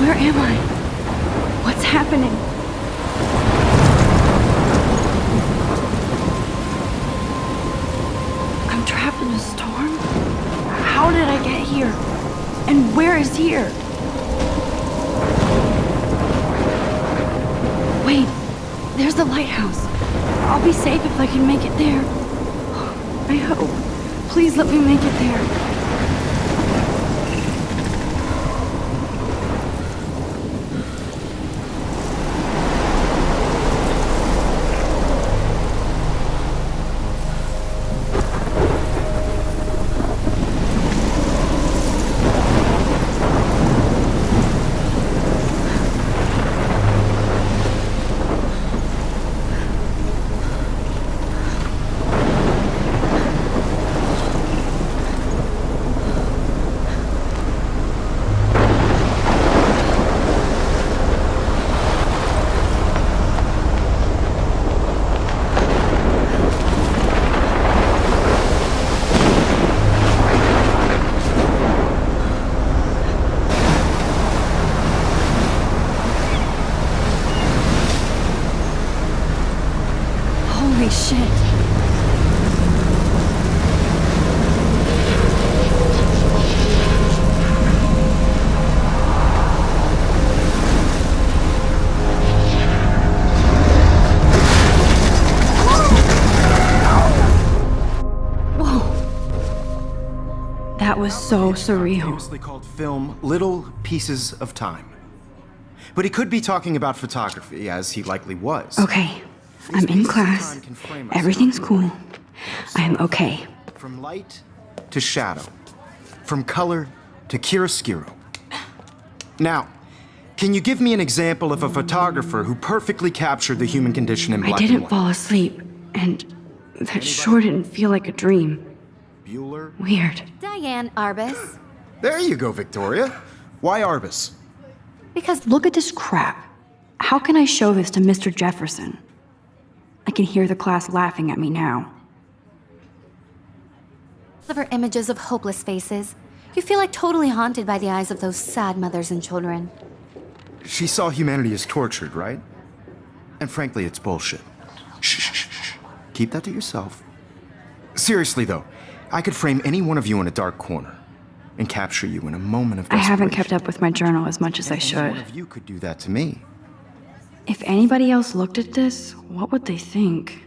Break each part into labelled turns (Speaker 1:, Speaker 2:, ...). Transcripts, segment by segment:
Speaker 1: Where am I? What's happening? I'm trapped in a storm? How did I get here? And where is here? Wait, there's the lighthouse. I'll be safe if I can make it there. I hope. Please let me make it there. Holy shit. That was so surreal.
Speaker 2: Famously called film Little Pieces of Time. But he could be talking about photography, as he likely was.
Speaker 1: Okay, I'm in class. Everything's cool. I am okay.
Speaker 2: From light to shadow. From color to chiaroscuro. Now, can you give me an example of a photographer who perfectly captured the human condition in black
Speaker 1: I
Speaker 2: and
Speaker 1: didn't
Speaker 2: white?
Speaker 1: fall asleep, and that sure didn't feel like a dream.
Speaker 2: Bueller?
Speaker 1: Weird.
Speaker 3: Diane Arbus.
Speaker 2: There you go, Victoria. Why Arbus?
Speaker 1: Because look at this crap. How can I show this to Mr. Jefferson? I can hear the class laughing at me now.
Speaker 3: Of her images of hopeless faces. You feel like totally haunted by the eyes of those sad mothers and children.
Speaker 2: She saw humanity as tortured, right? And frankly, it's bullshit. Shh, shh, shh, shh. Keep that to yourself. Seriously, though, I could frame any one of you in a dark corner and capture you in a moment of
Speaker 1: I
Speaker 2: desperation.
Speaker 1: haven't kept up with my journal as much as I
Speaker 2: Any
Speaker 1: should.
Speaker 2: one of you could do that to me.
Speaker 1: If anybody else looked at this, what would they think?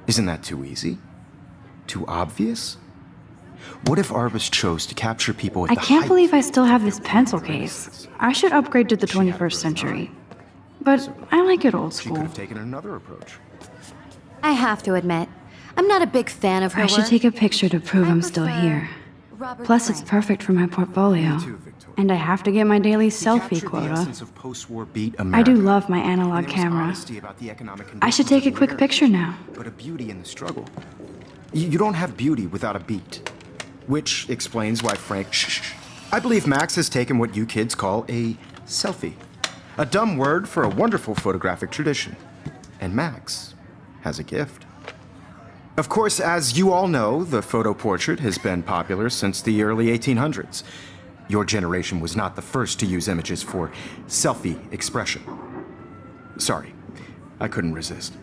Speaker 2: Isn't that too easy? Too obvious? What if Arbus chose to capture people at
Speaker 1: I
Speaker 2: the
Speaker 1: can't
Speaker 2: height-
Speaker 1: believe I still have this pencil case. I should upgrade to the 21st century. But I like it old
Speaker 2: She could
Speaker 1: school.
Speaker 2: have taken another approach.
Speaker 3: I have to admit, I'm not a big fan of her
Speaker 1: I should
Speaker 3: work.
Speaker 1: take a picture to prove I'm still
Speaker 3: prefer
Speaker 1: here.
Speaker 3: Robert
Speaker 1: Plus, it's
Speaker 3: Frank.
Speaker 1: perfect for my portfolio.
Speaker 2: Me too, Victoria.
Speaker 1: And I have to get my daily
Speaker 2: He
Speaker 1: selfie
Speaker 2: captured the
Speaker 1: quota.
Speaker 2: essence of post-war beat
Speaker 1: I
Speaker 2: America.
Speaker 1: do love my
Speaker 2: And
Speaker 1: analog
Speaker 2: there was
Speaker 1: camera.
Speaker 2: honesty about the economic
Speaker 1: I should
Speaker 2: conditions
Speaker 1: take a
Speaker 2: of the
Speaker 1: quick
Speaker 2: era,
Speaker 1: picture now.
Speaker 2: But a beauty in the struggle. You don't have beauty without a beat. Which explains why Frank... Shh. I believe Max has taken what you kids call a selfie. A dumb word for a wonderful photographic tradition. And Max has a gift. Of course, as you all know, the photo portrait has been popular since the early 1800s. Your generation was not the first to use images for selfie expression. Sorry, I couldn't resist.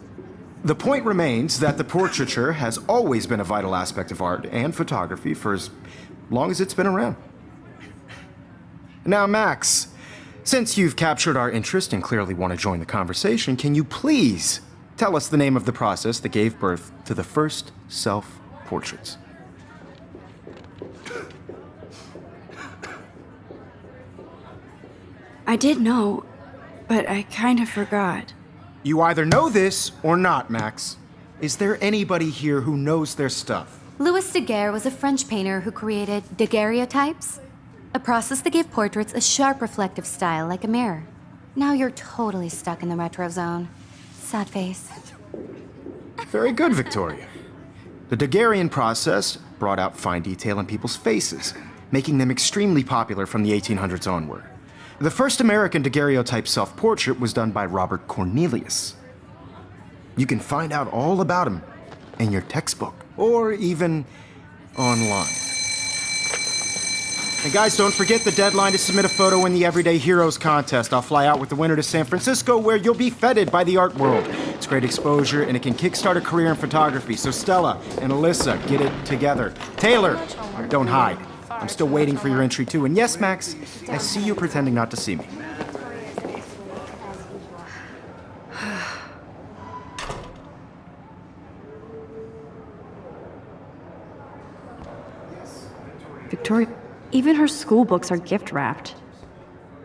Speaker 2: The point remains that the portraiture has always been a vital aspect of art and photography for as long as it's been around. Now, Max, since you've captured our interest and clearly want to join the conversation, can you please tell us the name of the process that gave birth to the first self-portraits?
Speaker 1: I did know. but I kind of forgot.
Speaker 2: You either know this or not, Max. Is there anybody here who knows their stuff?
Speaker 3: Louis Daguerre was a French painter who created daguerreotypes, a process that gave portraits a sharp reflective style like a mirror. Now you're totally stuck in the retro zone. Sad face.
Speaker 2: Very good, Victoria. The Daguerrean process brought out fine detail in people's faces, making them extremely popular from the 1800s onward. The first American daguerreotype self-portrait was done by Robert Cornelius. You can find out all about him in your textbook, or even online. And guys, don't forget the deadline to submit a photo in the Everyday Heroes contest. I'll fly out with the winner to San Francisco, where you'll be feted by the art world. It's great exposure, and it can kickstart a career in photography. So Stella and Alyssa, get it together. Taylor, don't hide. I'm still waiting for your entry too. And yes, Max, I see you pretending not to see me.
Speaker 1: Victoria, even her school books are gift wrapped.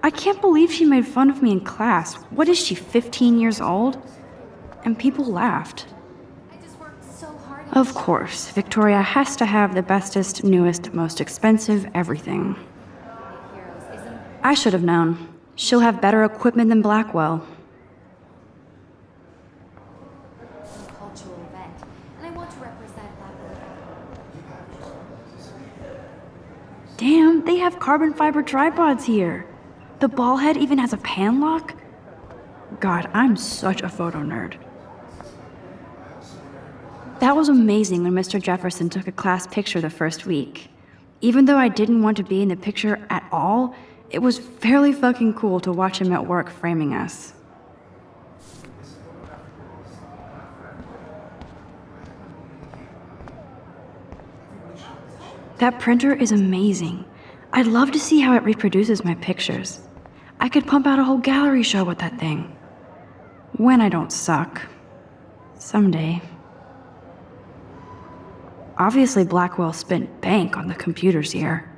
Speaker 1: I can't believe she made fun of me in class. What is she, 15 years old? And people laughed. Of course, Victoria has to have the bestest, newest, most expensive everything. I should have known. She'll have better equipment than Blackwell.
Speaker 3: Cultural event, and I want to represent Blackwell.
Speaker 1: Damn, they have carbon fiber tripods here. The ball head even has a pan lock. God, I'm such a photo nerd. That was amazing when Mr. Jefferson took a class picture the first week. Even though I didn't want to be in the picture at all, it was fairly fucking cool to watch him at work framing us. That printer is amazing. I'd love to see how it reproduces my pictures. I could pump out a whole gallery show with that thing. When I don't suck. Someday. Obviously, Blackwell spent bank on the computers here.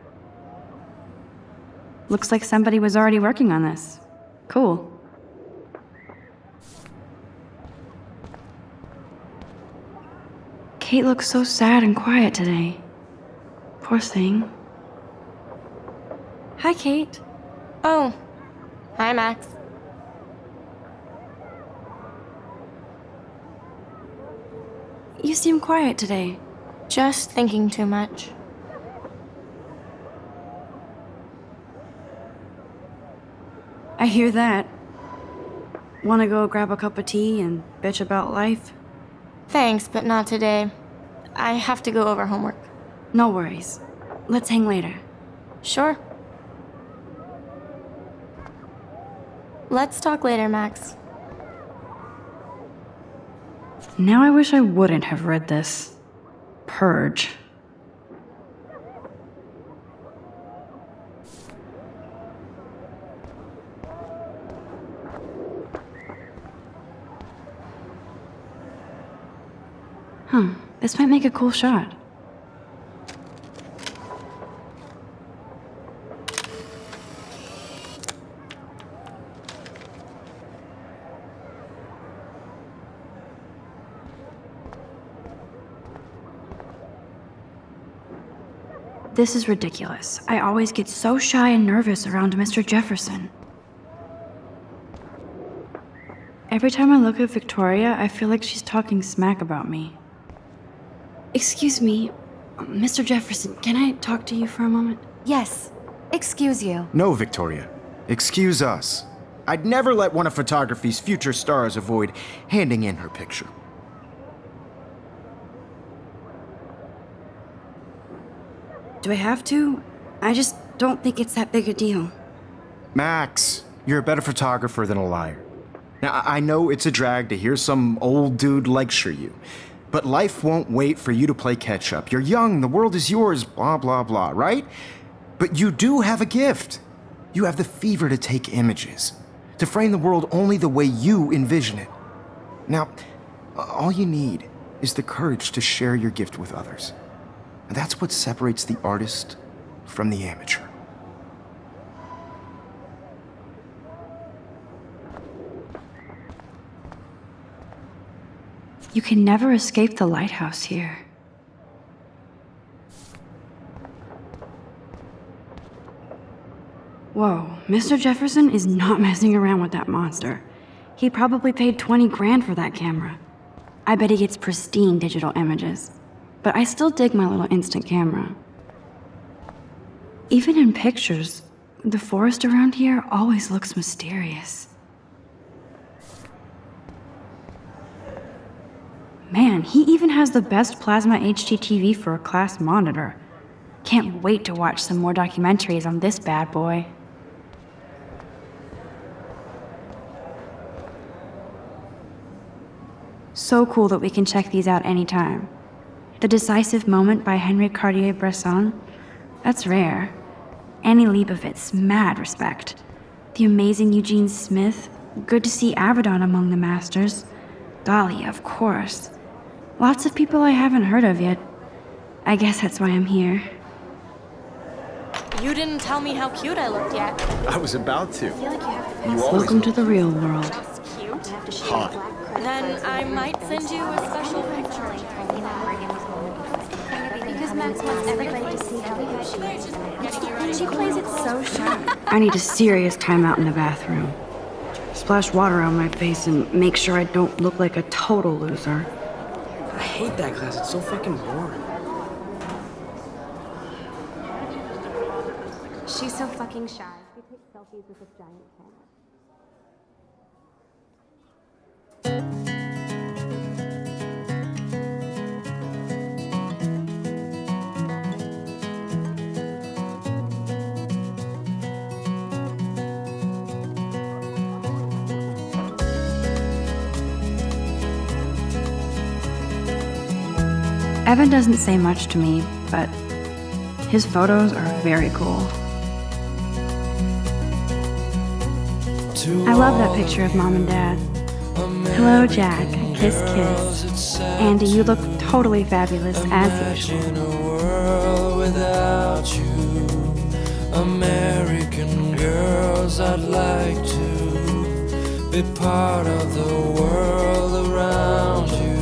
Speaker 1: Looks like somebody was already working on this. Cool. Kate looks so sad and quiet today. Poor thing. Hi, Kate.
Speaker 4: Oh. Hi, Max.
Speaker 1: You seem quiet today.
Speaker 4: Just thinking too much.
Speaker 1: I hear that. Wanna go grab a cup of tea and bitch about life?
Speaker 4: Thanks, but not today. I have to go over homework.
Speaker 1: No worries. Let's hang later.
Speaker 4: Sure. Let's talk later, Max.
Speaker 1: Now I wish I wouldn't have read this. Purge. This might make a cool shot. This is ridiculous. I always get so shy and nervous around Mr. Jefferson. Every time I look at Victoria, I feel like she's talking smack about me. Excuse me, Mr. Jefferson, can I talk to you for a moment?
Speaker 3: Yes. Excuse you.
Speaker 2: No, Victoria. Excuse us. I'd never let one of photography's future stars avoid handing in her picture.
Speaker 1: Do I have to? I just don't think it's that big a deal.
Speaker 2: Max, you're a better photographer than a liar. Now, I know it's a drag to hear some old dude lecture you, but life won't wait for you to play catch-up. You're young, the world is yours, blah, blah, blah, right? But you do have a gift. You have the fever to take images, to frame the world only the way you envision it. Now, all you need is the courage to share your gift with others. And that's what separates the artist from the amateur.
Speaker 1: You can never escape the lighthouse here. Whoa, Mr. Jefferson is not messing around with that monster. He probably paid 20 grand for that camera. I bet he gets pristine digital images. But I still dig my little instant camera. Even in pictures, the forest around here always looks mysterious. Man, he even has the best plasma HDTV for a class monitor. Can't wait to watch some more documentaries on this bad boy. So cool that we can check these out anytime. The Decisive Moment by Henry Cartier-Bresson, that's rare. Annie Leibovitz, mad respect. The amazing Eugene Smith, good to see Avedon among the masters. Dali, of course. Lots of people I haven't heard of yet. I guess that's why I'm here.
Speaker 4: You didn't tell me how cute I looked yet.
Speaker 2: I was about to.
Speaker 1: Welcome to the real world.
Speaker 4: Cute?
Speaker 2: Hot.
Speaker 4: Then I might send you a special picture.
Speaker 3: Because Max wants everybody to see how good she is.
Speaker 4: She plays it so sharp.
Speaker 1: I need a serious timeout in the bathroom. Splash water on my face and make sure I don't look like a total loser.
Speaker 5: I hate that class. It's so fucking boring.
Speaker 3: She's so fucking shy. She takes selfies with a giant camera.
Speaker 1: Evan doesn't say much to me, but his photos are very cool. I love that picture of Mom and Dad. Hello, Jack. Kiss, kiss. Andy, you look totally fabulous, as usual.
Speaker 6: In a world without you, American girls, I'd like to be part of the world around you.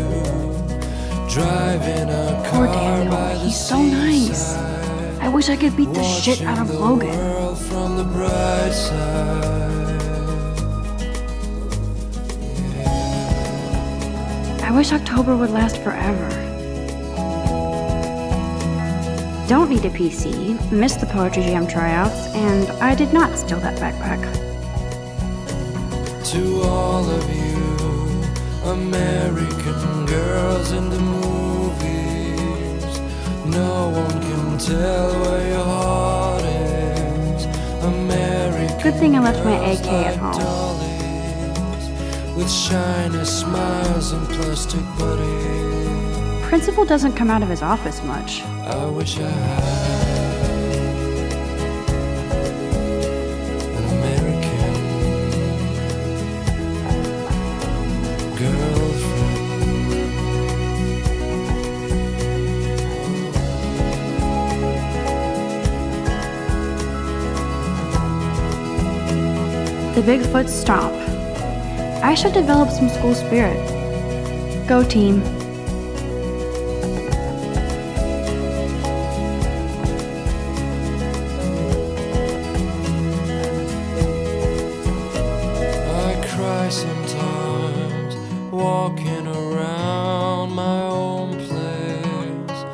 Speaker 6: Driving a
Speaker 1: Poor
Speaker 6: car
Speaker 1: Daniel,
Speaker 6: by the
Speaker 1: he's so nice. I wish I could beat the shit out of Logan.
Speaker 6: world from the bright side.
Speaker 1: I wish October would last forever. Don't need a PC, missed the Poetry Jam tryouts, and I did not steal that backpack.
Speaker 6: To all of you, American girls in the movies, no one can tell where your heart is. American
Speaker 1: Good thing I left my AK at home.
Speaker 6: dollies, with shiny smiles and plastic buddies.
Speaker 1: Principal doesn't come out of his office much.
Speaker 6: I wish I had an American girlfriend.
Speaker 1: The Bigfoot stomp. I should develop some school spirit. Go team.
Speaker 6: I cry sometimes, walking around my own place,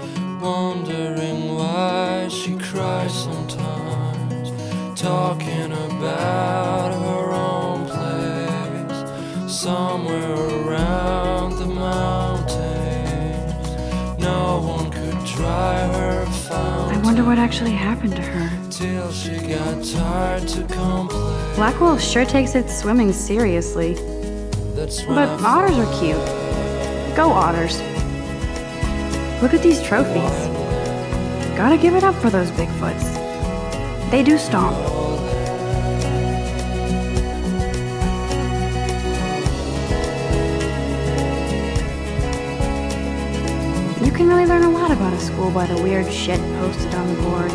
Speaker 6: wondering why she cries sometimes, talking about her own place, somewhere around the mountains. No one could dry her
Speaker 1: I
Speaker 6: fountain
Speaker 1: wonder what actually happened to her.
Speaker 6: till she got tired to complain.
Speaker 1: Blackwell sure takes its swimming seriously.
Speaker 6: That's when
Speaker 1: But
Speaker 6: I
Speaker 1: otters are cute. Go otters. Look at these trophies. Gotta give it up for those Bigfoots. They do stomp. You can really learn a lot about a school by the weird shit posted on the boards.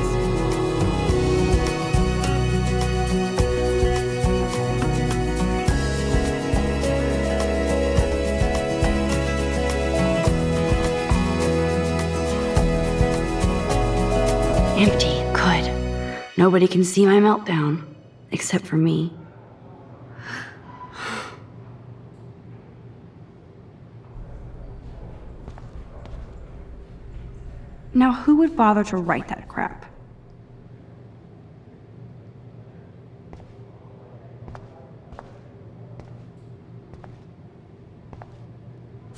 Speaker 1: Nobody can see my meltdown, except for me. Now, who would bother to write that crap?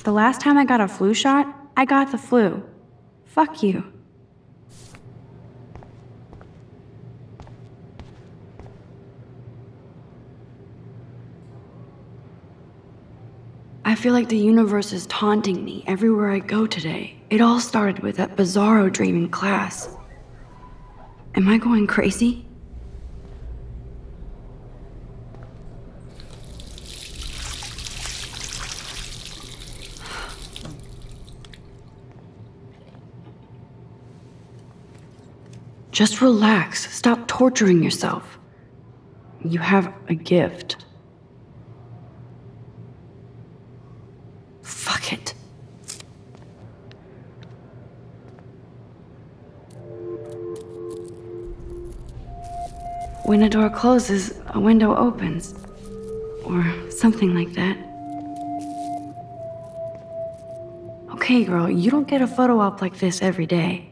Speaker 1: The last time I got a flu shot, I got the flu. Fuck you. I feel like the universe is taunting me everywhere I go today. It all started with that bizarro dream in class. Am I going crazy? Just relax. Stop torturing yourself. You have a gift. Fuck it. When a door closes, a window opens. Or something like that. Okay, girl, you don't get a photo op like this every day.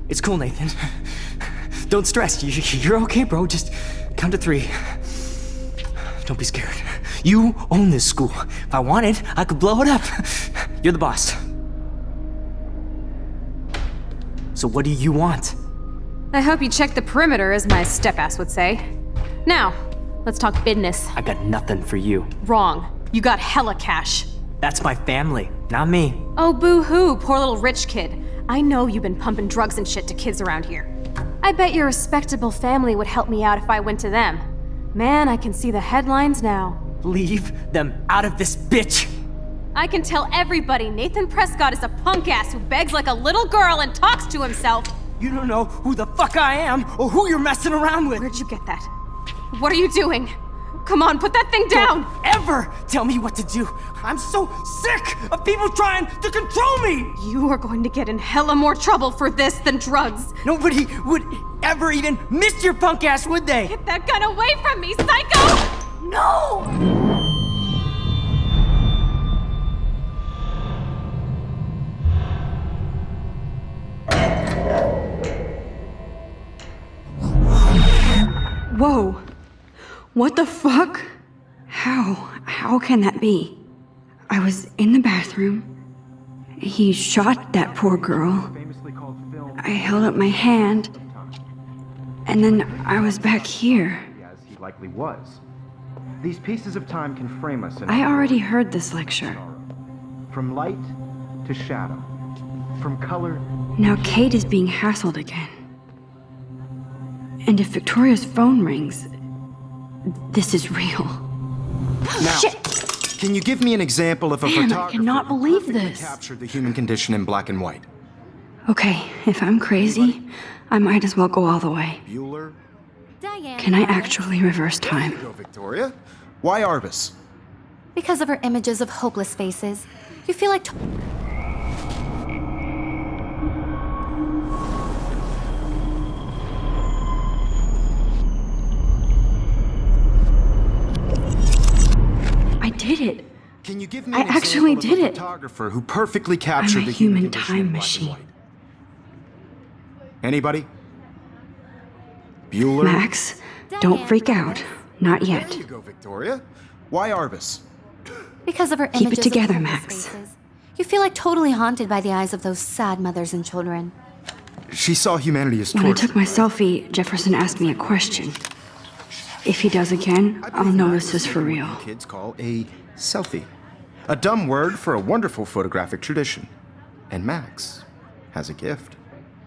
Speaker 5: It's cool, Nathan. Don't stress. You're okay, bro. Just count to 3. Don't be scared. You own this school. If I wanted, I could blow it up. You're the boss. So what do you want?
Speaker 7: I hope you checked the perimeter, as my step-ass would say. Now, let's talk business.
Speaker 5: I got nothing for you.
Speaker 7: Wrong. You got hella cash.
Speaker 5: That's my family, not me.
Speaker 7: Oh, boo-hoo, poor little rich kid. I know you've been pumping drugs and shit to kids around here. I bet your respectable family would help me out if I went to them. Man, I can see the headlines now.
Speaker 5: Leave them out of this bitch!
Speaker 7: I can tell everybody Nathan Prescott is a punk ass who begs like a little girl and talks to himself.
Speaker 5: You don't know who the fuck I am or who you're messing around with.
Speaker 7: Where'd you get that? What are you doing? Come on, put that thing down!
Speaker 5: Don't ever tell me what to do. I'm so sick of people trying to control me.
Speaker 7: You are going to get in hella more trouble for this than drugs.
Speaker 5: Nobody would ever even miss your punk ass, would they?
Speaker 7: Get that gun away from me, psycho! No!
Speaker 1: Whoa. What the fuck? How can that be? I was in the bathroom. He shot that poor girl. I held up my hand. And then I was back here.
Speaker 2: As he likely was. These pieces of time can frame us in
Speaker 1: I already heard this lecture.
Speaker 2: from light to shadow, from color.
Speaker 1: Now Kate is being hassled again. And if Victoria's phone rings, this is real.
Speaker 2: Now,
Speaker 1: Shit!
Speaker 2: can you give me an example of a
Speaker 1: Man, I
Speaker 2: photographer
Speaker 1: cannot
Speaker 2: who
Speaker 1: believe
Speaker 2: perfectly
Speaker 1: this.
Speaker 2: captured the human condition in black and white?
Speaker 1: Okay, if I'm crazy, I might as well go all the way.
Speaker 2: Bueller?
Speaker 3: Diane.
Speaker 1: Can I actually reverse time?
Speaker 2: Go, Victoria. Why Arbus?
Speaker 3: Because of her images of hopeless faces, you feel like.
Speaker 1: I did it.
Speaker 2: Can you give me
Speaker 1: I
Speaker 2: an
Speaker 1: actually
Speaker 2: example
Speaker 1: did
Speaker 2: of a
Speaker 1: it.
Speaker 2: photographer who perfectly captured
Speaker 1: I'm a
Speaker 2: the human
Speaker 1: human
Speaker 2: condition
Speaker 1: time
Speaker 2: in black and
Speaker 1: machine.
Speaker 2: white? Anybody? Bueller?
Speaker 1: Max, don't freak out. Not yet.
Speaker 2: There you go, Victoria. Why Arbus?
Speaker 3: Because of her
Speaker 1: Keep it
Speaker 3: images
Speaker 1: together,
Speaker 3: of hopeless
Speaker 1: Max.
Speaker 3: faces, you feel like totally haunted by the eyes of those sad mothers and children.
Speaker 2: She saw humanity as
Speaker 1: When I
Speaker 2: torture.
Speaker 1: took my selfie, Jefferson asked me a question. If he does again, I'll know this is for real.
Speaker 2: What kids call a selfie. A dumb word for a wonderful photographic tradition. And Max has a gift.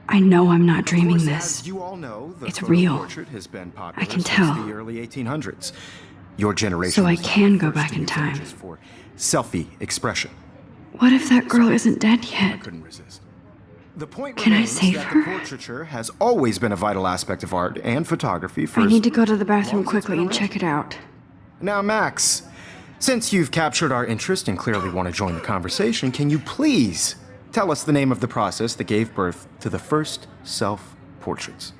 Speaker 1: I know I'm not
Speaker 2: Of
Speaker 1: dreaming
Speaker 2: course,
Speaker 1: this.
Speaker 2: As you all know, the
Speaker 1: It's
Speaker 2: photo
Speaker 1: real.
Speaker 2: portrait has been popular
Speaker 1: I can
Speaker 2: since
Speaker 1: tell.
Speaker 2: the early 1800s. Your generation
Speaker 1: So I
Speaker 2: was the
Speaker 1: can go
Speaker 2: first
Speaker 1: back
Speaker 2: to
Speaker 1: in
Speaker 2: use
Speaker 1: time.
Speaker 2: images for selfie expression.
Speaker 1: What if that girl isn't dead
Speaker 2: I
Speaker 1: yet?
Speaker 2: couldn't resist. The point
Speaker 1: Can I
Speaker 2: remains
Speaker 1: save
Speaker 2: that
Speaker 1: her?
Speaker 2: the portraiture has always been a vital aspect of art and photography for
Speaker 1: I
Speaker 2: as
Speaker 1: need to go to the bathroom
Speaker 2: long as it's
Speaker 1: quickly
Speaker 2: been
Speaker 1: and check it out.
Speaker 2: Now, Max, since you've captured our interest and clearly want to join the conversation, can you please tell us the name of the process that gave birth to the first self-portraits?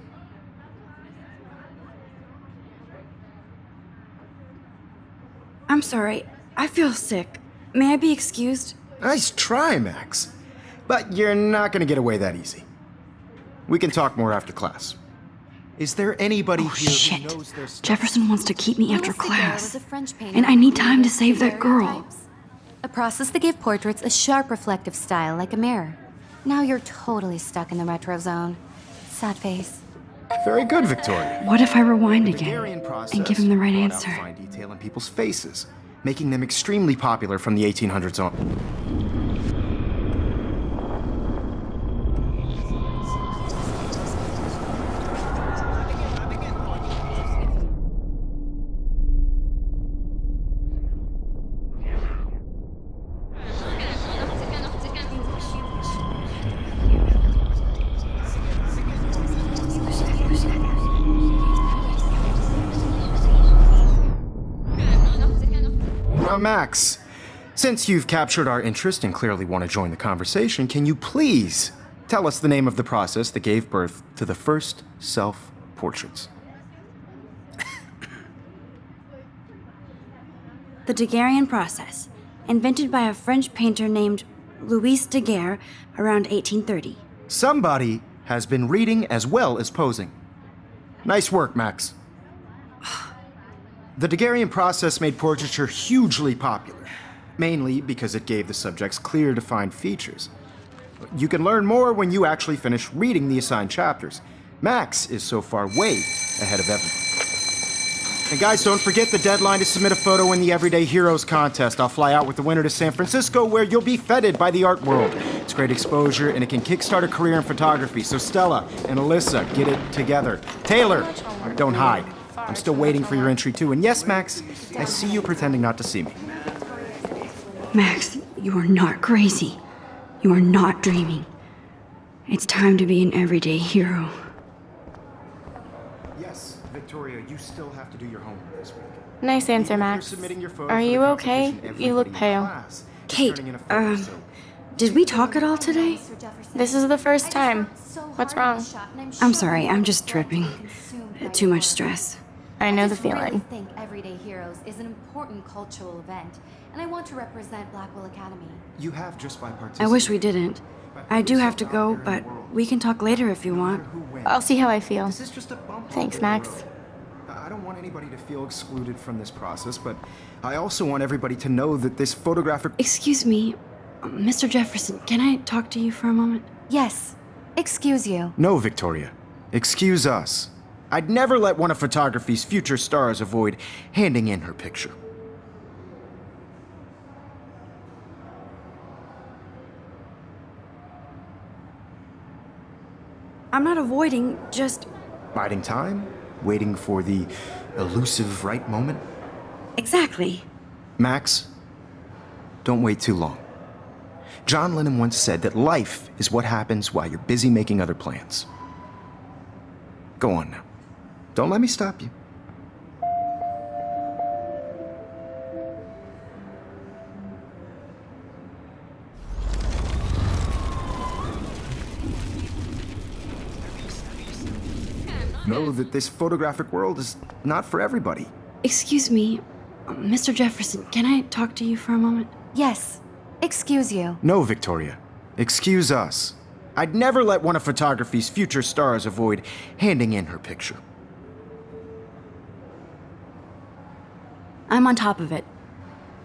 Speaker 1: I'm sorry. I feel sick. May I be excused?
Speaker 2: Nice try, Max. But you're not going to get away that easy. We can talk more after class. Is there anybody
Speaker 1: Oh,
Speaker 2: here
Speaker 1: shit.
Speaker 2: who knows their stuff?
Speaker 1: Jefferson wants to keep me after
Speaker 3: Louis Daguerre
Speaker 1: class.
Speaker 3: was a French painter
Speaker 1: And I need
Speaker 3: who
Speaker 1: time to
Speaker 3: created
Speaker 1: save that girl.
Speaker 3: daguerreotypes, a process that gave portraits a sharp reflective style like a mirror. Now you're totally stuck in the retro zone. Sad face.
Speaker 2: Very good, Victoria.
Speaker 1: What if I rewind
Speaker 2: The
Speaker 1: again
Speaker 2: Daguerrean process
Speaker 1: and give him the right
Speaker 2: brought out
Speaker 1: answer?
Speaker 2: fine detail in people's faces, making them extremely popular from the 1800s on. Now, Max, since you've captured our interest and clearly want to join the conversation, can you please tell us the name of the process that gave birth to the first self-portraits?
Speaker 1: The Daguerrean process, invented by a French painter named Louis Daguerre around 1830.
Speaker 2: Somebody has been reading as well as posing. Nice work, Max. The Daguerrean process made portraiture hugely popular, mainly because it gave the subjects clear, defined features. You can learn more when you actually finish reading the assigned chapters. Max is so far way ahead of everyone. And guys, don't forget the deadline to submit a photo in the Everyday Heroes contest. I'll fly out with the winner to San Francisco, where you'll be feted by the art world. It's great exposure, and it can kickstart a career in photography. So Stella and Alyssa, get it together. Taylor, don't hide. I'm still waiting for your entry too. And yes, Max, I see you pretending not to see me.
Speaker 1: Max, you are not crazy. You are not dreaming. It's time to be an everyday hero.
Speaker 2: Yes, Victoria, you still have to do your homework this week.
Speaker 4: Nice answer,
Speaker 2: Even if you're
Speaker 4: Max.
Speaker 2: submitting your photo
Speaker 4: Are
Speaker 2: for the
Speaker 4: you okay?
Speaker 2: competition,
Speaker 4: You look
Speaker 2: everybody in
Speaker 4: pale.
Speaker 2: class is
Speaker 1: Kate,
Speaker 2: turning in a photo, so-
Speaker 1: did we talk at all today?
Speaker 4: This is the first time. What's wrong?
Speaker 1: I'm sorry, I'm just tripping. Too much stress.
Speaker 4: I know the
Speaker 3: just really
Speaker 4: feeling.
Speaker 3: think Everyday Heroes is an important cultural event, and I want to represent Blackwell Academy.
Speaker 2: You have just by participating.
Speaker 1: I wish we didn't. I do have to go, but we can talk later if you want.
Speaker 2: Who wins.
Speaker 4: I'll see how I feel.
Speaker 2: This is just a bump.
Speaker 4: Thanks,
Speaker 2: on the
Speaker 4: Max.
Speaker 2: road. I don't want anybody to feel excluded from this process, but I also want everybody to know that this photographic.
Speaker 1: Excuse me, Mr. Jefferson, can I talk to you for a moment?
Speaker 3: Yes. Excuse you.
Speaker 2: No, Victoria. Excuse us. I'd never let one of photography's future stars avoid handing in her picture.
Speaker 1: I'm not avoiding, just.
Speaker 2: Biding time, waiting for the elusive right moment.
Speaker 1: Exactly.
Speaker 2: Max, don't wait too long. John Lennon once said that life is what happens while you're busy making other plans. Go on now. Don't let me stop you. Know that this photographic world is not for everybody.
Speaker 1: Excuse me, Mr. Jefferson, can I talk to you for a moment?
Speaker 3: Yes. Excuse you.
Speaker 2: No, Victoria. Excuse us. I'd never let one of photography's future stars avoid handing in her picture.
Speaker 1: I'm on top of it.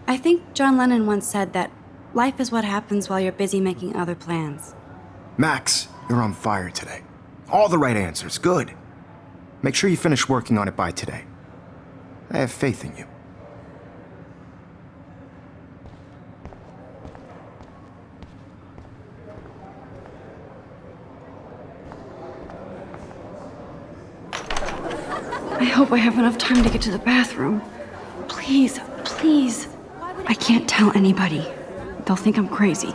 Speaker 1: I think John Lennon once said that life is what happens while you're busy making other plans.
Speaker 2: Max, you're on fire today. All the right answers. Good. Make sure you finish working on it by today. I have faith in you.
Speaker 1: I hope I have enough time to get to the bathroom. Please, please. I can't tell anybody. They'll think I'm crazy.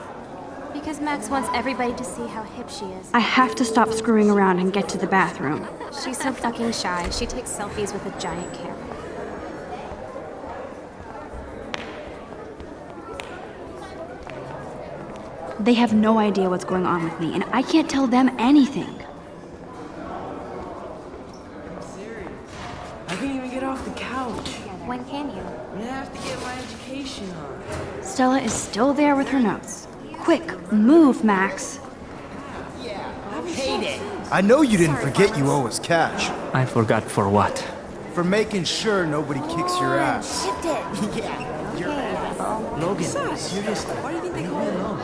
Speaker 7: Because Max wants everybody to see how hip she is.
Speaker 1: I have to stop screwing around and get to the bathroom.
Speaker 7: She's so fucking shy. She takes selfies with a giant camera.
Speaker 1: They have no idea what's going on with me, and I can't tell them anything.
Speaker 5: I can't even get off the couch.
Speaker 3: When can you?
Speaker 5: I'm gonna have to get my education on.
Speaker 1: Stella is still there with her notes. Quick, move, Max.
Speaker 2: I know you didn't forget you owe us cash.
Speaker 5: I forgot for what?
Speaker 2: For making sure nobody kicks your ass.
Speaker 3: Shift it.
Speaker 5: Logan, seriously, why do you think they call me alone?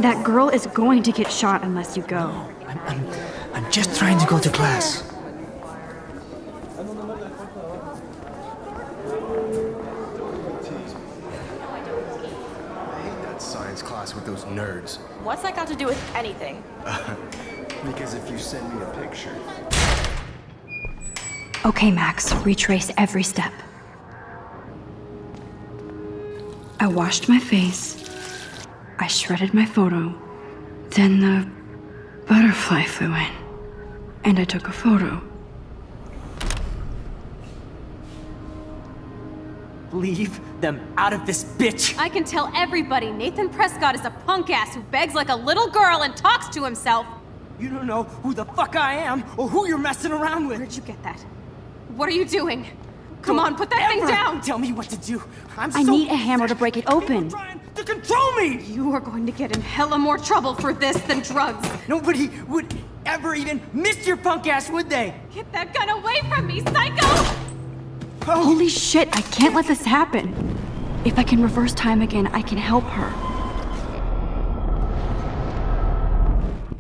Speaker 1: That girl is going to get shot unless you go.
Speaker 5: I'm just trying to go to class.
Speaker 2: I hate that science class with those nerds.
Speaker 4: What's that got to do with anything?
Speaker 2: Because if you send me a picture.
Speaker 1: Okay, Max, retrace every step. I washed my face. I shredded my photo. Then the butterfly flew in. And I took a photo.
Speaker 5: Leave them out of this bitch!
Speaker 7: I can tell everybody Nathan Prescott is a punk ass who begs like a little girl and talks to himself.
Speaker 5: You don't know who the fuck I am or who you're messing around with.
Speaker 7: Where'd you get that? What are you doing? Come on, put that thing
Speaker 5: Ever
Speaker 7: down!
Speaker 5: Tell me what to do.
Speaker 1: I need a hammer to break it open.
Speaker 5: People trying to control me!
Speaker 7: You are going to get in hella more trouble for this than drugs.
Speaker 5: Nobody would ever even miss your punk ass, would they?
Speaker 7: Get that gun away from me, psycho!
Speaker 1: Holy shit, I can't let this happen. If I can reverse time again, I can help her.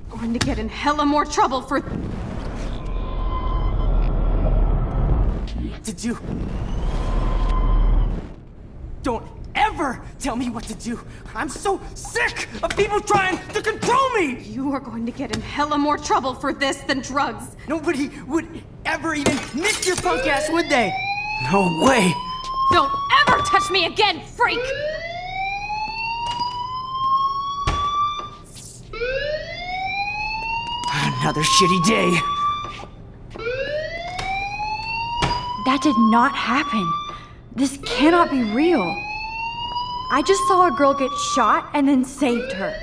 Speaker 7: Going to get in hella more trouble for...
Speaker 5: To do. Don't ever tell me what to do. I'm so sick of people trying to control me!
Speaker 7: You are going to get in hella more trouble for this than drugs.
Speaker 5: Nobody would ever even miss your punk ass, would they? No way!
Speaker 7: Don't ever touch me again, freak!
Speaker 5: Another shitty day.
Speaker 1: That did not happen. This cannot be real. I just saw a girl get shot and then saved her.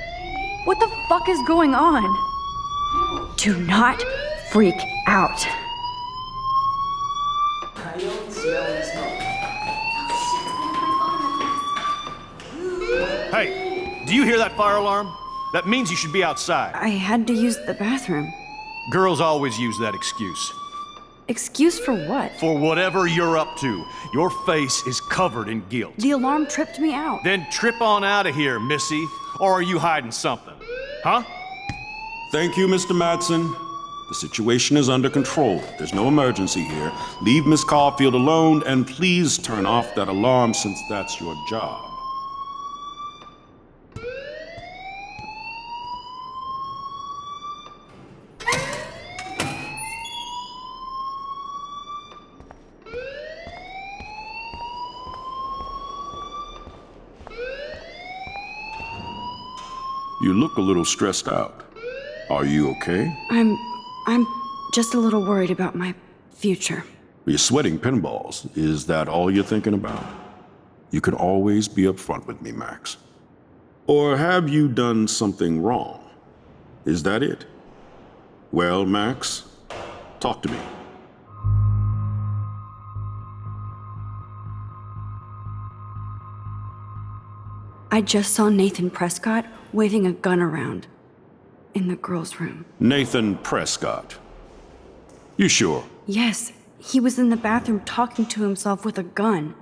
Speaker 1: What the fuck is going on? Do not freak out.
Speaker 8: Hey, do you hear that fire alarm? That means you should be outside.
Speaker 1: I had to use the bathroom.
Speaker 8: Girls always use that excuse.
Speaker 1: Excuse for what?
Speaker 8: For whatever you're up to, your face is covered in guilt.
Speaker 1: The alarm tripped me out.
Speaker 8: Then trip on out of here, Missy. Or are you hiding something? Huh?
Speaker 9: Thank you, Mr. Madsen. The situation is under control. There's no emergency here. Leave Miss Caulfield alone, and please turn off that alarm since that's your job. You look a little stressed out. Are you okay?
Speaker 1: I'm just a little worried about my future.
Speaker 9: You're sweating pinballs. Is that all you're thinking about? You can always be upfront with me, Max. Or have you done something wrong? Is that it? Well, Max, talk to me.
Speaker 1: I just saw Nathan Prescott waving a gun around in the girls' room.
Speaker 9: Nathan Prescott. You sure?
Speaker 1: Yes, he was in the bathroom talking to himself with a gun.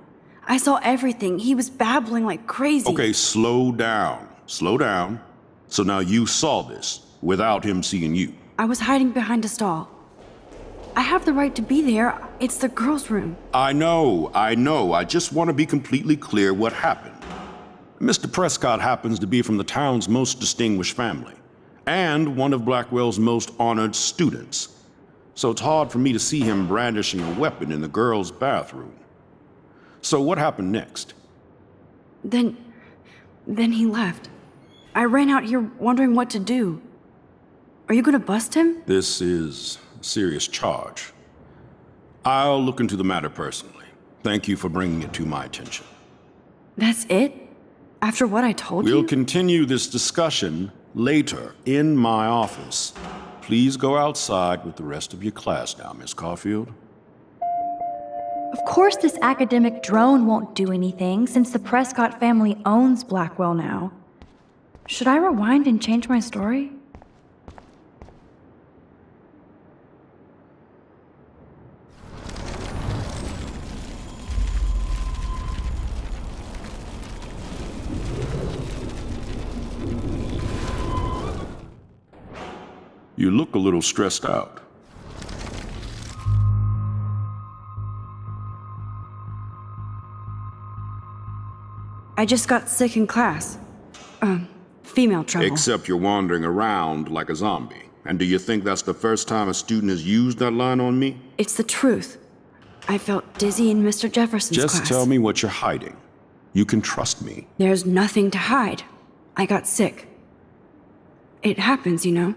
Speaker 1: I saw everything. He was babbling like crazy.
Speaker 9: Okay, slow down. Slow down. So now you saw this without him seeing you.
Speaker 1: I was hiding behind a stall. I have the right to be there. It's the girls' room.
Speaker 9: I know. I just want to be completely clear what happened. Mr. Prescott happens to be from the town's most distinguished family, and one of Blackwell's most honored students. so it's hard for me to see him brandishing a weapon in the girls' bathroom. So what happened next?
Speaker 1: Then he left. I ran out here wondering what to do. Are you gonna bust him?
Speaker 9: This is a serious charge. I'll look into the matter personally. Thank you for bringing it to my attention.
Speaker 1: That's it? After what I told
Speaker 9: We'll
Speaker 1: you?
Speaker 9: continue this discussion later in my office. Please go outside with the rest of your class now, Miss Caulfield.
Speaker 1: Of course this academic drone won't do anything since the Prescott family owns Blackwell now. Should I rewind and change my story?
Speaker 9: You look a little stressed out.
Speaker 1: I just got sick in class. Female trouble.
Speaker 9: Except you're wandering around like a zombie. And do you think that's the first time a student has used that line on me?
Speaker 1: It's the truth. I felt dizzy in Mr. Jefferson's
Speaker 9: Just
Speaker 1: class.
Speaker 9: tell me what you're hiding. You can trust me.
Speaker 1: There's nothing to hide. I got sick. It happens, you know.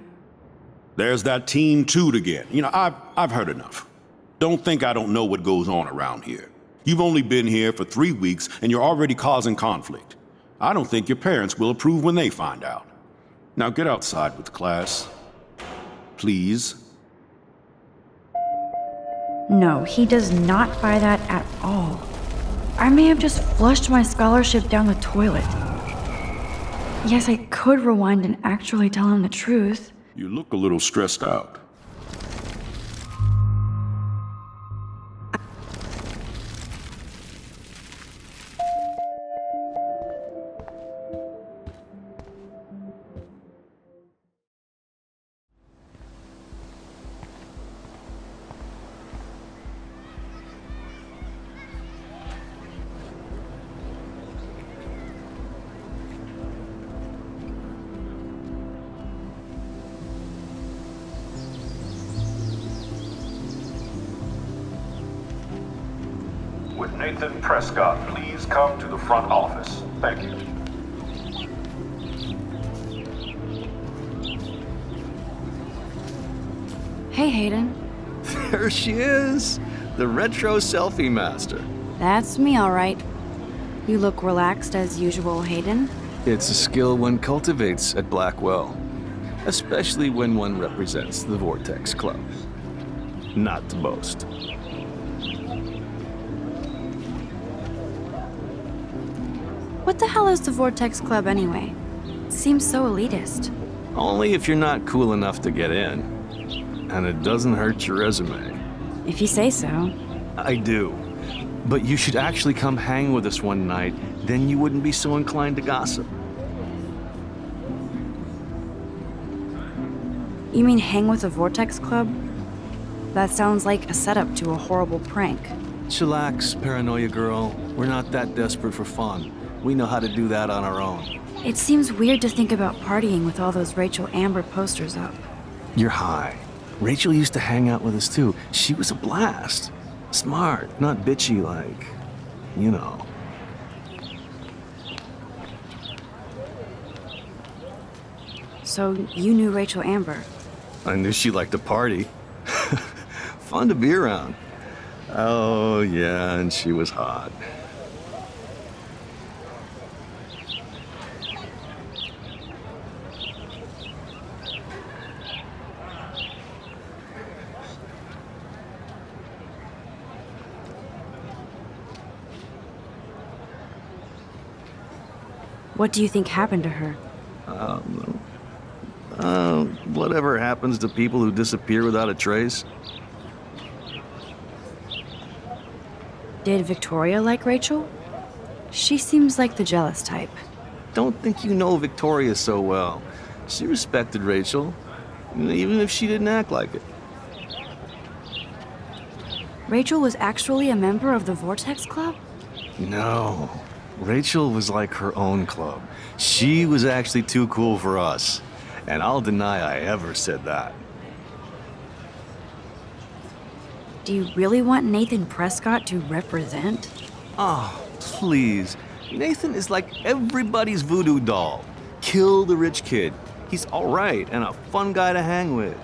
Speaker 9: There's that teen toot again. You know, I've heard enough. Don't think I don't know what goes on around here. You've only been here for 3 weeks and you're already causing conflict. I don't think your parents will approve when they find out. Now get outside with class. Please.
Speaker 1: No, he does not buy that at all. I may have just flushed my scholarship down the toilet. Yes, I could rewind and actually tell him the truth.
Speaker 9: You look a little stressed out.
Speaker 10: With Nathan Prescott, please come to the front office. Thank you.
Speaker 1: Hey, Hayden.
Speaker 11: There she is! The retro selfie master.
Speaker 1: That's me, all right. You look relaxed as usual, Hayden.
Speaker 11: It's a skill one cultivates at Blackwell, especially when one represents the Vortex Club. Not to boast.
Speaker 1: What the hell is the Vortex Club anyway? Seems so elitist.
Speaker 11: Only if you're not cool enough to get in. And it doesn't hurt your resume.
Speaker 1: If you say so.
Speaker 11: I do. But you should actually come hang with us one night, then you wouldn't be so inclined to gossip.
Speaker 1: You mean hang with the Vortex Club? That sounds like a setup to a horrible prank.
Speaker 11: Chillax, paranoia girl. We're not that desperate for fun. We know how to do that on our own.
Speaker 1: It seems weird to think about partying with all those Rachel Amber posters up.
Speaker 11: You're high. Rachel used to hang out with us too. She was a blast. Smart, not bitchy like, you know.
Speaker 1: So you knew Rachel Amber?
Speaker 11: I knew she liked to party. Fun to be around. Oh, yeah, and she was hot.
Speaker 1: What do you think happened to her?
Speaker 11: Whatever happens to people who disappear without a trace.
Speaker 1: Did Victoria like Rachel? She seems like the jealous type.
Speaker 11: Don't think you know Victoria so well. She respected Rachel, even if she didn't act like it.
Speaker 1: Rachel was actually a member of the Vortex Club?
Speaker 11: No. Rachel was like her own club. She was actually too cool for us. And I'll deny I ever said that.
Speaker 1: Do you really want Nathan Prescott to represent?
Speaker 11: Oh, please. Nathan is like everybody's voodoo doll. Kill the rich kid. He's all right and a fun guy to hang with.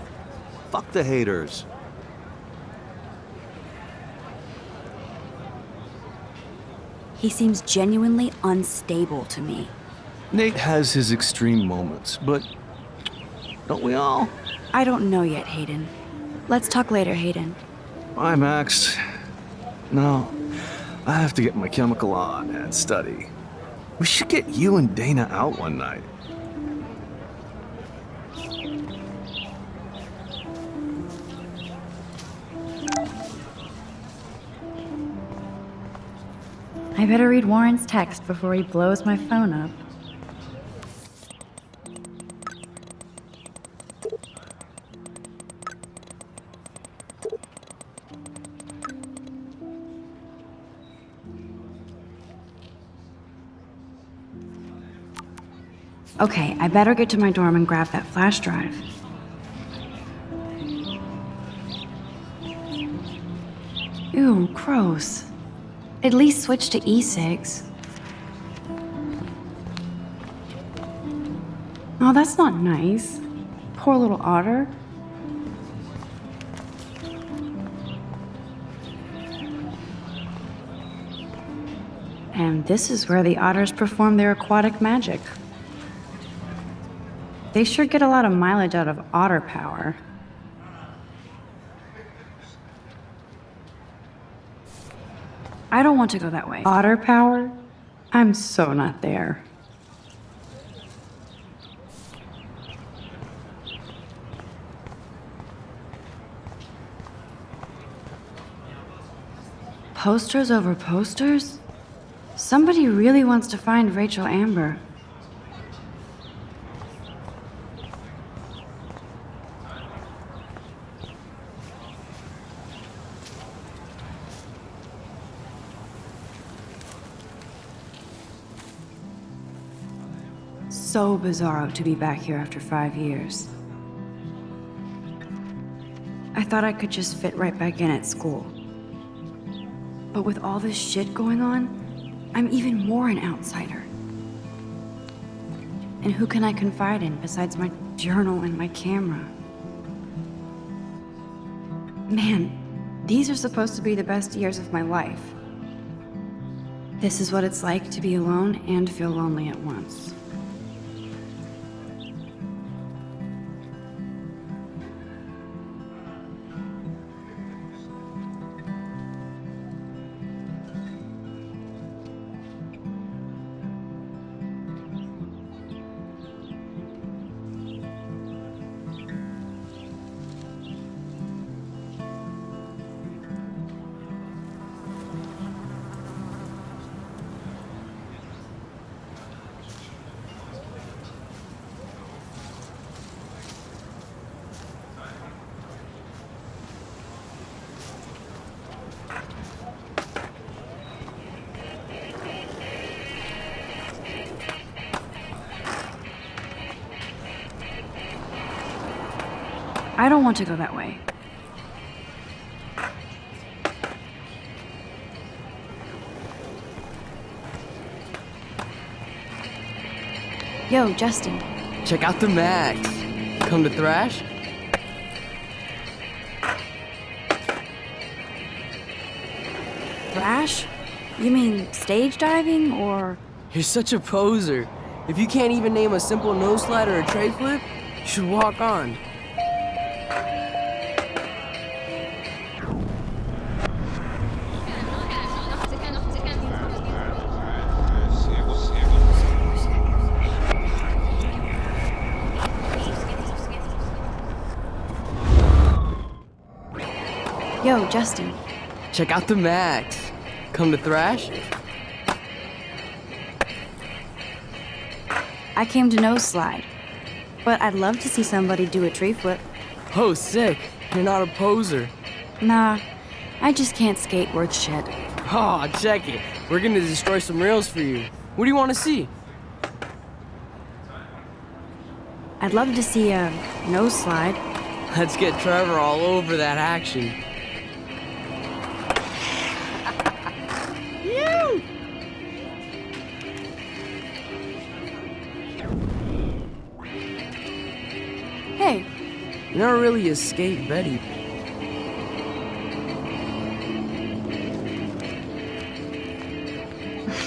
Speaker 11: Fuck the haters.
Speaker 1: He seems genuinely unstable to me.
Speaker 11: Nate has his extreme moments, but don't we all?
Speaker 1: I don't know yet, Hayden. Let's talk later, Hayden.
Speaker 11: Bye, Max. No, I have to get my chemical on and study. We should get you and Dana out one night.
Speaker 1: I better read Warren's text before he blows my phone up. Okay, I better get to my dorm and grab that flash drive. Ew, gross. At least switch to e-cigs. Oh, that's not nice. Poor little otter. And this is where the otters perform their aquatic magic. They sure get a lot of mileage out of otter power. I don't want to go that way. Otter power? I'm so not there. Posters over posters? Somebody really wants to find Rachel Amber. So bizarro to be back here after 5 years. I thought I could just fit right back in at school. But with all this shit going on, I'm even more an outsider. And who can I confide in besides my journal and my camera? Man, these are supposed to be the best years of my life. This is what it's like to be alone and feel lonely at once. I don't want to go that way. Yo, Justin.
Speaker 12: Check out the Max. Come to thrash?
Speaker 1: Thrash? You mean stage diving or...
Speaker 12: You're such a poser. If you can't even name a simple nose slide or a tray flip, you should walk on.
Speaker 1: Yo, Justin.
Speaker 12: Check out the Max. Come to thrash?
Speaker 1: I came to nose slide, but I'd love to see somebody do a tree flip.
Speaker 12: Oh, sick. You're not a poser.
Speaker 1: Nah, I just can't skate worth shit.
Speaker 12: Oh, check it. We're gonna destroy some rails for you. What do you want to see?
Speaker 1: I'd love to see a nose slide.
Speaker 12: Let's get Trevor all over that action. You never really escaped Betty.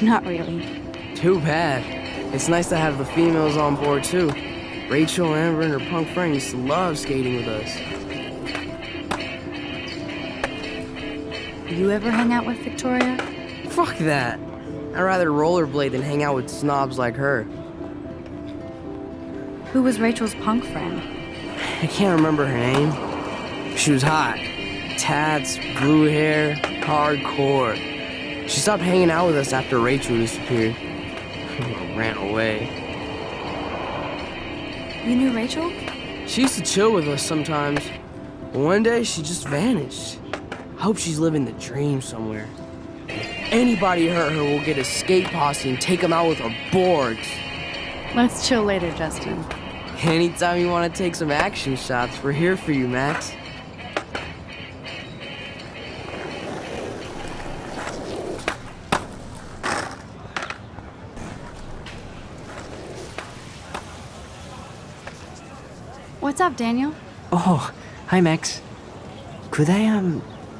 Speaker 1: Not really.
Speaker 12: Too bad. It's nice to have the females on board too. Rachel, Amber, and her punk friend used to love skating with us.
Speaker 1: You ever hang out with Victoria?
Speaker 12: Fuck that. I'd rather rollerblade than hang out with snobs like her.
Speaker 1: Who was Rachel's punk friend?
Speaker 12: I can't remember her name. She was hot. Tats, blue hair, hardcore. She stopped hanging out with us after Rachel disappeared. Ran away.
Speaker 1: You knew Rachel?
Speaker 12: She used to chill with us sometimes. But one day, she just vanished. I hope she's living the dream somewhere. If anybody hurt her, we'll get a skate posse and take them out with our boards.
Speaker 1: Let's chill later, Justin.
Speaker 12: Anytime you want to take some action shots, we're here for you, Max.
Speaker 1: What's up, Daniel?
Speaker 5: Oh, hi, Max. Could I,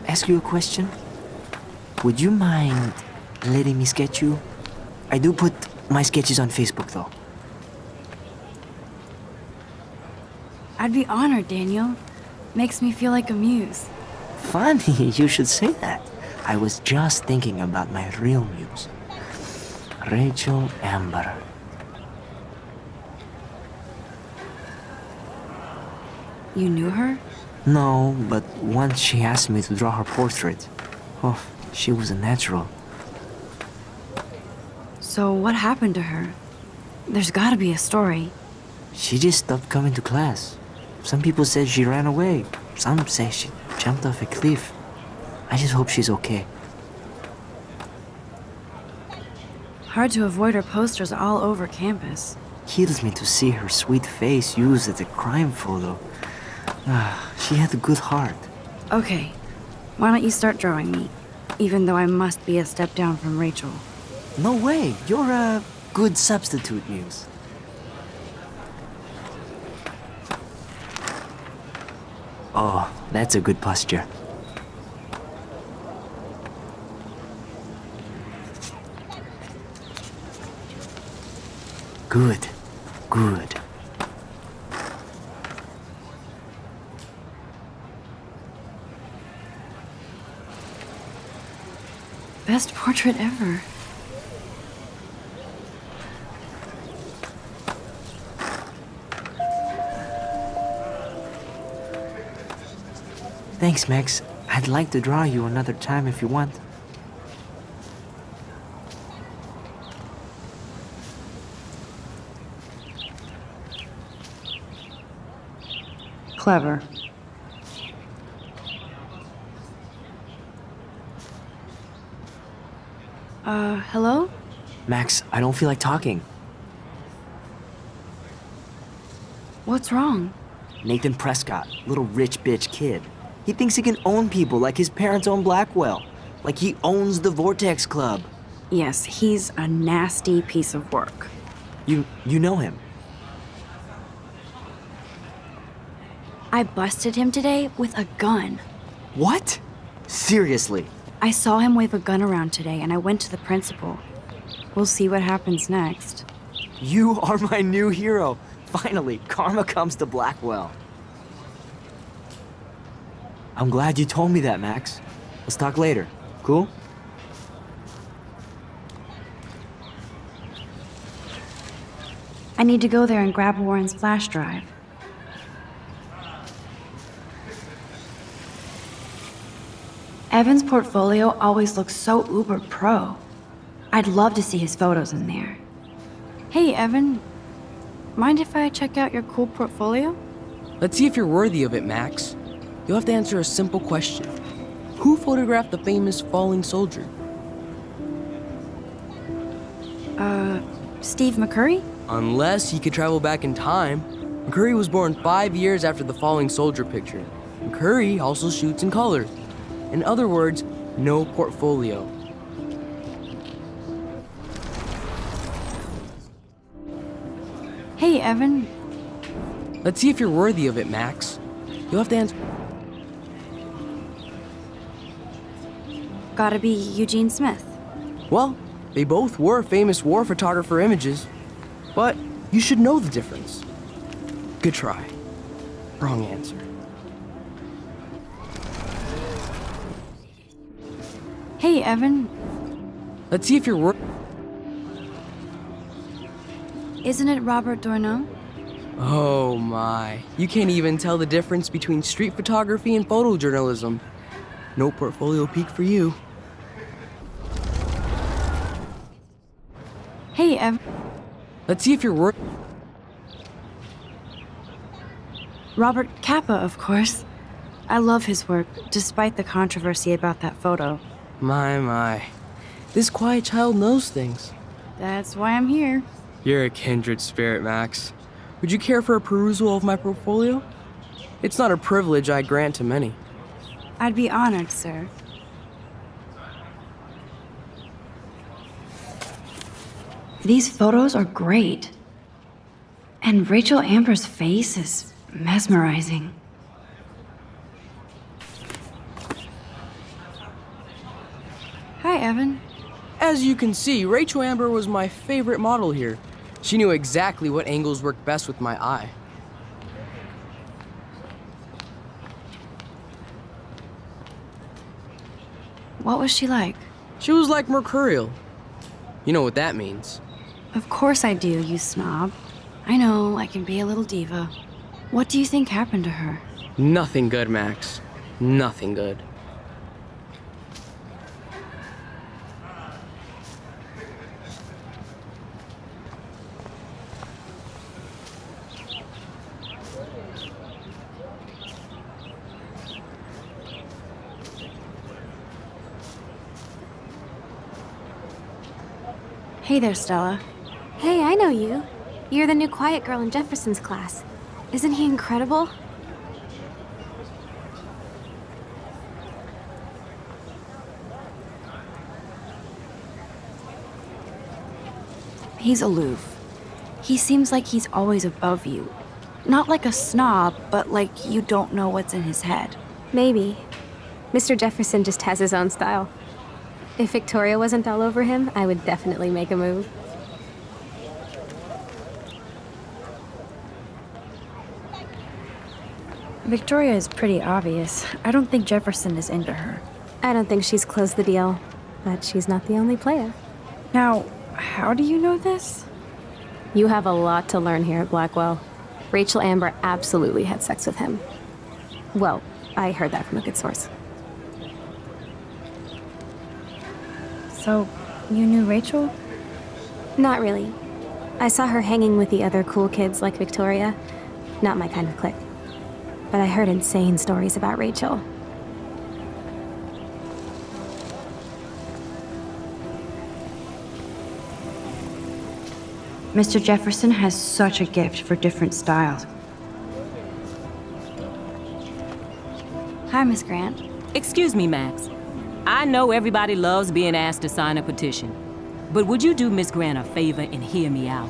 Speaker 5: ask you a question? Would you mind letting me sketch you? I do put my sketches on Facebook, though.
Speaker 1: I'd be honored, Daniel. Makes me feel like a muse.
Speaker 5: Funny, you should say that. I was just thinking about my real muse. Rachel Amber.
Speaker 1: You knew her?
Speaker 5: No, but once she asked me to draw her portrait. Oh, she was a natural.
Speaker 1: So what happened to her? There's gotta be a story.
Speaker 5: She just stopped coming to class. Some people said she ran away. Some say she jumped off a cliff. I just hope she's okay.
Speaker 1: Hard to avoid her posters all over campus.
Speaker 5: Kills me to see her sweet face used as a crime photo. She had a good heart.
Speaker 1: Okay, why don't you start drawing me? Even though I must be a step down from Rachel.
Speaker 5: No way, you're a good substitute muse. Oh, that's a good posture. Good, good.
Speaker 1: Best portrait ever.
Speaker 5: Thanks, Max. I'd like to draw you another time if you want.
Speaker 1: Clever. Hello?
Speaker 5: Max, I don't feel like talking.
Speaker 1: What's wrong?
Speaker 5: Nathan Prescott, little rich bitch kid. He thinks he can own people like his parents own Blackwell. Like he owns the Vortex Club.
Speaker 1: Yes, he's a nasty piece of work.
Speaker 5: You know him.
Speaker 1: I busted him today with a gun.
Speaker 5: What? Seriously?
Speaker 1: I saw him wave a gun around today and I went to the principal. We'll see what happens next.
Speaker 5: You are my new hero. Finally, karma comes to Blackwell. I'm glad you told me that, Max. Let's talk later. Cool?
Speaker 1: I need to go there and grab Warren's flash drive. Evan's portfolio always looks so uber pro. I'd love to see his photos in there. Hey, Evan. Mind if I check out your cool portfolio?
Speaker 12: Let's see if you're worthy of it, Max. You'll have to answer a simple question. Who photographed the famous falling soldier?
Speaker 1: Steve McCurry?
Speaker 12: Unless he could travel back in time. McCurry was born 5 years after the falling soldier picture. McCurry also shoots in color. In other words, no portfolio.
Speaker 1: Hey, Evan.
Speaker 12: Let's see if you're worthy of it, Max. You'll have to answer.
Speaker 1: Gotta be Eugene Smith.
Speaker 12: Well, they both were famous war photographer images, but you should know the difference. Good try. Wrong answer.
Speaker 1: Hey, Evan,
Speaker 12: Let's see if you're
Speaker 1: isn't it Robert Doisneau?
Speaker 12: Oh my. You can't even tell the difference between street photography and photojournalism. No portfolio peek for you.
Speaker 1: Hey, Evan.
Speaker 12: Let's see if you're
Speaker 1: Robert Capa, of course. I love his work, despite the controversy about that photo.
Speaker 12: My. This quiet child knows things.
Speaker 1: That's why I'm here.
Speaker 12: You're a kindred spirit, Max. Would you care for a perusal of my portfolio? It's not a privilege I grant to many.
Speaker 1: I'd be honored, sir. These photos are great. And Rachel Amber's face is mesmerizing. Hi, Evan.
Speaker 12: As you can see, Rachel Amber was my favorite model here. She knew exactly what angles worked best with my eye.
Speaker 1: What was she like?
Speaker 12: She was like mercurial. You know what that means.
Speaker 1: Of course I do, you snob. I know, I can be a little diva. What do you think happened to her?
Speaker 12: Nothing good, Max. Nothing good.
Speaker 1: Hey there, Stella.
Speaker 7: Hey, I know you. You're the new quiet girl in Jefferson's class. Isn't he incredible?
Speaker 1: He's aloof. He seems like he's always above you. Not like a snob, but like you don't know what's in his head.
Speaker 7: Maybe. Mr. Jefferson just has his own style. If Victoria wasn't all over him, I would definitely make a move.
Speaker 1: Victoria is pretty obvious. I don't think Jefferson is into her.
Speaker 7: I don't think she's closed the deal, but she's not the only player.
Speaker 1: Now, how do you know this?
Speaker 7: You have a lot to learn here at Blackwell. Rachel Amber absolutely had sex with him. Well, I heard that from a good source.
Speaker 1: So, you knew Rachel?
Speaker 7: Not really. I saw her hanging with the other cool kids like Victoria. Not my kind of clique. But I heard insane stories about Rachel.
Speaker 1: Mr. Jefferson has such a gift for different styles. Hi, Miss Grant.
Speaker 13: Excuse me, Max. I know everybody loves being asked to sign a petition, but would you do Miss Grant a favor and hear me out?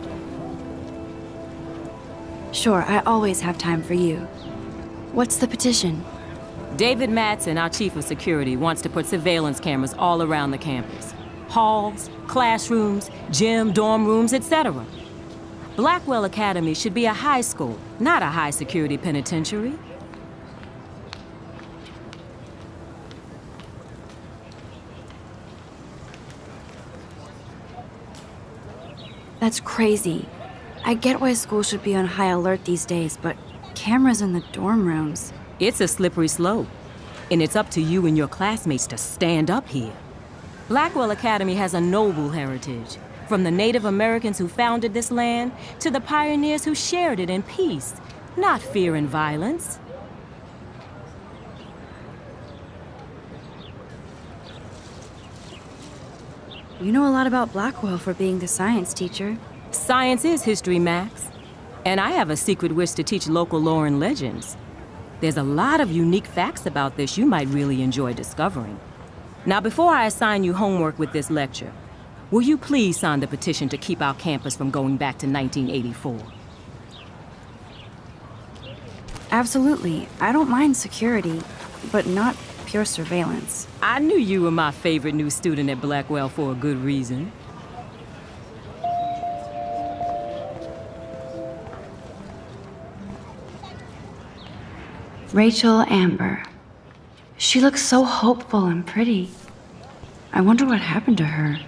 Speaker 1: Sure, I always have time for you. What's the petition?
Speaker 13: David Mattson, our chief of security, wants to put surveillance cameras all around the campus. Halls, classrooms, gym, dorm rooms, etc. Blackwell Academy should be a high school, not a high-security penitentiary.
Speaker 1: That's crazy. I get why schools should be on high alert these days, but cameras in the dorm rooms.
Speaker 13: It's a slippery slope, and it's up to you and your classmates to stand up here. Blackwell Academy has a noble heritage, from the Native Americans who founded this land to the pioneers who shared it in peace, not fear and violence.
Speaker 1: You know a lot about Blackwell for being the science teacher.
Speaker 13: Science is history, Max. And I have a secret wish to teach local lore and legends. There's a lot of unique facts about this you might really enjoy discovering. Now, before I assign you homework with this lecture, will you please sign the petition to keep our campus from going back to 1984?
Speaker 1: Absolutely. I don't mind security, but not pure surveillance.
Speaker 13: I knew you were my favorite new student at Blackwell for a good reason.
Speaker 1: Rachel Amber. She looks so hopeful and pretty. I wonder what happened to her.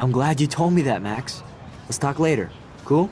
Speaker 5: I'm glad you told me that, Max. Let's talk later. Cool?